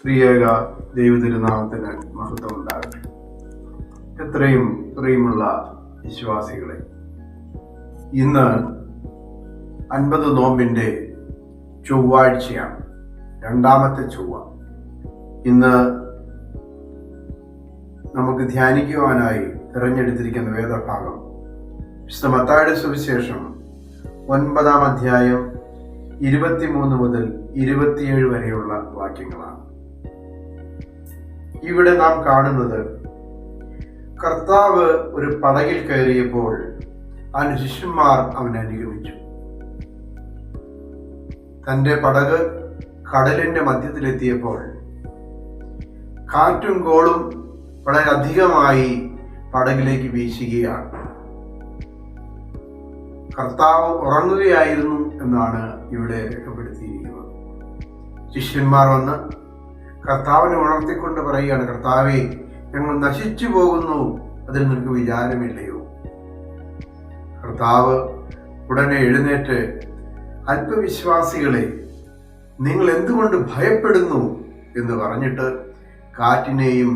ത്രിയേക ദൈവതിരുനാമത്തിന് മഹത്വം ഉണ്ടാകട്ടെ. എത്രയും പ്രിയമുള്ള വിശ്വാസികളെ, ഇന്ന് 50 നോമ്പിൻ്റെ ചൊവ്വാഴ്ചയാണ്, രണ്ടാമത്തെ ചൊവ്വ. ഇന്ന് നമുക്ക് ധ്യാനിക്കുവാനായി തിരഞ്ഞെടുത്തിരിക്കുന്ന വേദഭാഗം വിശുദ്ധ മത്തായിയുടെ സുവിശേഷം 9-ാം അധ്യായം 23 മുതൽ 27 വരെയുള്ള വാക്യങ്ങളാണ്. ഇവിടെ നാം കാണുന്നത്, കർത്താവ് ഒരു പടകിൽ കയറിയപ്പോൾ അവന്റെ ശിഷ്യന്മാർ അവനെ അനുഗമിച്ചു. തന്റെ പടക് കടലിന്റെ മധ്യത്തിലെത്തിയപ്പോൾ കാറ്റും കോളും വളരെ അധികമായി പടകിലേക്ക് വീശുകയാണ്. കർത്താവ് ഉറങ്ങുകയായിരുന്നു എന്നാണ് ഇവിടെ രേഖപ്പെടുത്തിയിരിക്കുന്നത്. ശിഷ്യന്മാർ വന്ന് കർത്താവിനെ ഉണർത്തിക്കൊണ്ട് പറയുകയാണ്, കർത്താവേ, ഞങ്ങൾ നശിച്ചു പോകുന്നു, അതിൽ നിനക്ക് വിചാരമില്ലയോ? കർത്താവ് ഉടനെ എഴുന്നേറ്റ്, അല്പവിശ്വാസികളെ, നിങ്ങൾ എന്തുകൊണ്ട് ഭയപ്പെടുന്നു എന്ന് പറഞ്ഞിട്ട് കാറ്റിനെയും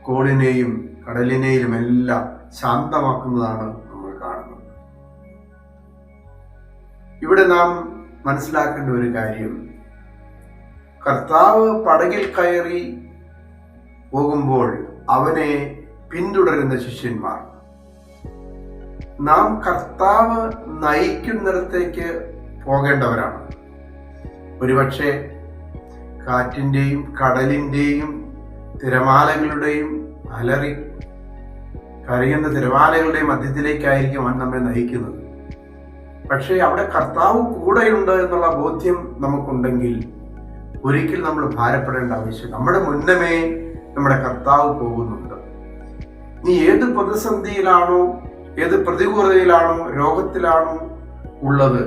കോളിനെയും കടലിനെയും എല്ലാം ശാന്തമാക്കുന്നതാണ് നമ്മൾ കാണുന്നത്. ഇവിടെ നാം മനസ്സിലാക്കേണ്ട ഒരു കാര്യം, കർത്താവ് പടകിൽ കയറി പോകുമ്പോൾ അവനെ പിന്തുടരുന്ന ശിഷ്യന്മാർ, നാം കർത്താവ് നയിക്കുന്നിടത്തേക്ക് പോകേണ്ടവരാണ്. ഒരുപക്ഷെ കാറ്റിൻ്റെയും കടലിൻ്റെയും തിരമാലകളുടെയും അലറി കരയുന്ന തിരമാലകളുടെയും മധ്യത്തിലേക്കായിരിക്കും അവൻ നമ്മെ നയിക്കുന്നത്. പക്ഷേ അവിടെ കർത്താവ് കൂടെയുണ്ട് എന്നുള്ള ബോധ്യം നമുക്കുണ്ടെങ്കിൽ ഒരിക്കൽ നമ്മൾ ഭാരപ്പെടേണ്ട ആവശ്യം. നമ്മുടെ മുന്നമേ നമ്മുടെ കർത്താവ് പോകുന്നുണ്ട്. നീ ഏത് പ്രതിസന്ധിയിലാണോ, ഏത് പ്രതികൂലതയിലാണോ, രോഗത്തിലാണോ ഉള്ളത്,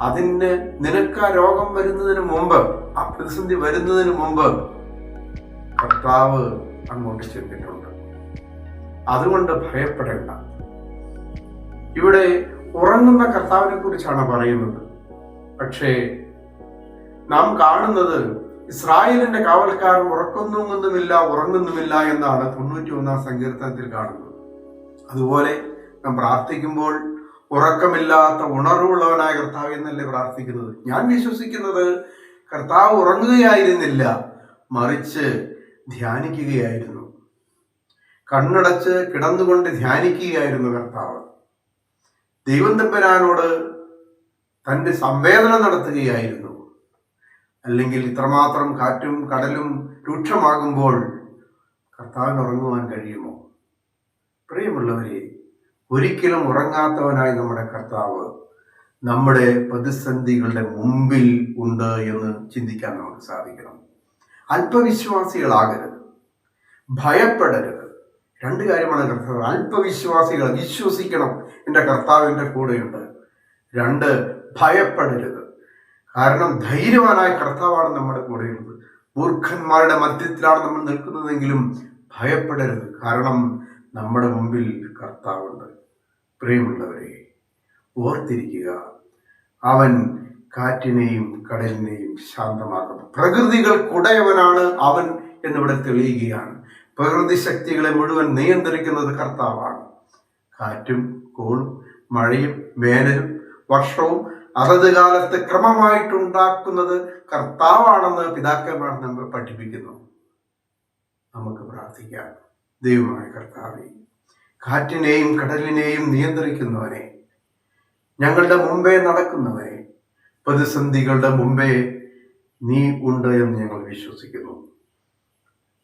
അതിന് നിനക്ക് ആ രോഗം വരുന്നതിന് മുമ്പ്, ആ പ്രതിസന്ധി വരുന്നതിന് മുമ്പ് കർത്താവ് അങ്ങോട്ട് ചെന്നിട്ടുണ്ട്. അതുകൊണ്ട് ഭയപ്പെടേണ്ട. ഇവിടെ ഉറങ്ങുന്ന കർത്താവിനെ കുറിച്ചാണ് പറയുന്നത്. പക്ഷേ നാം കാണുന്നത്, ഇസ്രായേലിന്റെ കാവൽക്കാർ ഉറങ്ങുന്നുമില്ല എന്നാണ് 91-ാം സങ്കീർത്തനത്തിൽ കാണുന്നത്. അതുപോലെ നാം പ്രാർത്ഥിക്കുമ്പോൾ ഉറക്കമില്ലാത്ത ഉണർവുള്ളവനായ കർത്താവ് എന്നല്ലേ പ്രാർത്ഥിക്കുന്നത്. ഞാൻ വിശ്വസിക്കുന്നത് കർത്താവ് ഉറങ്ങുകയായിരുന്നില്ല, മറിച്ച് ധ്യാനിക്കുകയായിരുന്നു. കണ്ണടച്ച് കിടന്നുകൊണ്ട് ധ്യാനിക്കുകയായിരുന്നു കർത്താവ്. ദൈവം തമ്പുരാനോട് തന്റെ സംവേദനം നടത്തുകയായിരുന്നു. അല്ലെങ്കിൽ ഇത്രമാത്രം കാറ്റും കടലും രൂക്ഷമാകുമ്പോൾ കർത്താവിന് ഉറങ്ങുവാൻ കഴിയുമോ? പ്രിയമുള്ളവരെ, ഒരിക്കലും ഉറങ്ങാത്തവനായി നമ്മുടെ കർത്താവ് നമ്മുടെ പ്രതിസന്ധികളുടെ മുമ്പിൽ ഉണ്ട് എന്ന് ചിന്തിക്കാൻ നമുക്ക് സാധിക്കണം. അല്പവിശ്വാസികളാകരുത്, ഭയപ്പെടരുത്. 2 കാര്യമാണ് കർത്താവ്. അല്പവിശ്വാസികൾ വിശ്വസിക്കണം, എൻ്റെ കർത്താവിൻ്റെ കൂടെയുണ്ട്. 2, ഭയപ്പെടരുത്. കാരണം ധൈര്യവാനായ കർത്താവാണ് നമ്മുടെ കൂടെയുള്ളത്. മൂർഖന്മാരുടെ മധ്യത്തിലാണ് നമ്മൾ നിൽക്കുന്നതെങ്കിലും ഭയപ്പെടരുത്, കാരണം നമ്മുടെ മുമ്പിൽ കർത്താവുണ്ട്. പ്രിയമുള്ളവരെ, ഓർത്തിരിക്കുക, അവൻ കാറ്റിനെയും കടലിനെയും ശാന്തമാക്കുന്നു. പ്രകൃതികൾക്കുടയവനാണ് അവൻ എന്നിവിടെ തെളിയുകയാണ്. പ്രകൃതി ശക്തികളെ മുഴുവൻ നിയന്ത്രിക്കുന്നത് കർത്താവാണ്. കാറ്റും കോളും മഴയും വേനലും വർഷവും അതത് കാലത്ത് ക്രമമായിട്ടുണ്ടാക്കുന്നത് കർത്താവാണെന്ന് പിതാക്കന്മാർ നമ്മൾ പഠിപ്പിക്കുന്നു. നമുക്ക് പ്രാർത്ഥിക്കാം. ദൈവമായ കർത്താവേ, കാറ്റിനെയും കടലിനെയും നിയന്ത്രിക്കുന്നവനെ, ഞങ്ങളുടെ മുമ്പേ നടക്കുന്നവനെ, പ്രതിസന്ധികളുടെ മുമ്പേ നീ ഉണ്ട് എന്ന് ഞങ്ങൾ വിശ്വസിക്കുന്നു.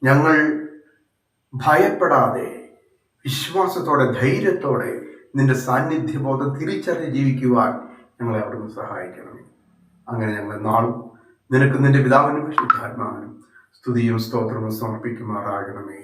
ഞങ്ങൾ ഭയപ്പെടാതെ വിശ്വാസത്തോടെ ധൈര്യത്തോടെ നിന്റെ സാന്നിധ്യബോധം തിരിച്ചറിഞ്ഞ് ജീവിക്കുവാൻ ഞങ്ങളെ അവിടുന്ന് സഹായിക്കണമേ. അങ്ങനെ ഞങ്ങൾ നാളും നിനക്ക് നിന്റെ പിതാവിനും പരിശുദ്ധാത്മാവിനും സ്തുതിയും സ്തോത്രവും സമർപ്പിക്കുമാറാകണമേ.